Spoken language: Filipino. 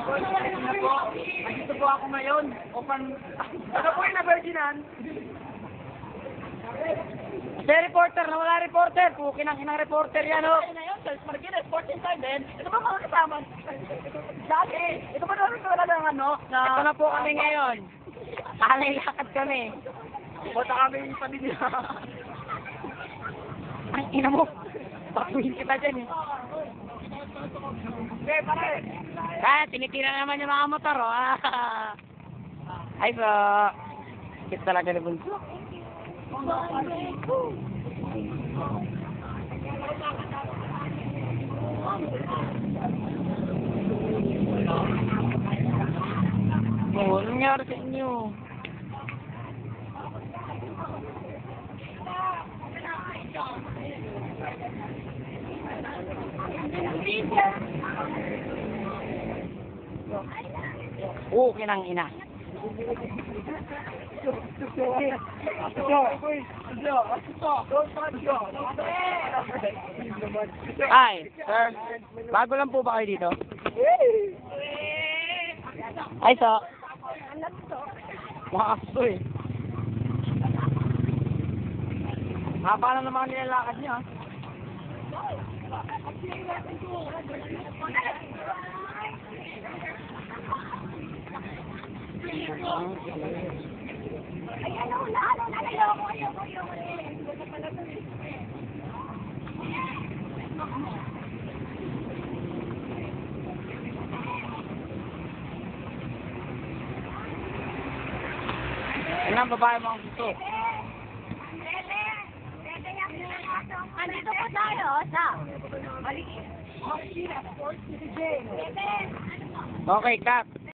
Nandito po ako ngayon upang... Ano po yung na-virginan? May reporter na wala reporter. Pukin ang inang reporter yan, oh. Ayun na yun, Charles Marquez, Sporting Time din. Ito ba mga kasama? Dati, ito ba namin wala ng ano? Ito na po kami ngayon. Alay lakad kami. Punta kami yung pamilya. Ang ina mo. Pakuhin kita dyan eh. Okay, pare. Kaya, tinitira naman yung mga motor, oh. Ay, so. Kit talaga na bunso. Oh, anong nangyari sa inyo? Kinang ina. Ay, sir. Bago lang po ba kayo dito? Ay, so. Makaso eh. Haba lang naman nilalakad niya. Ano ang babae mo ang gusto? Andito po tayo, sa Okay, cut.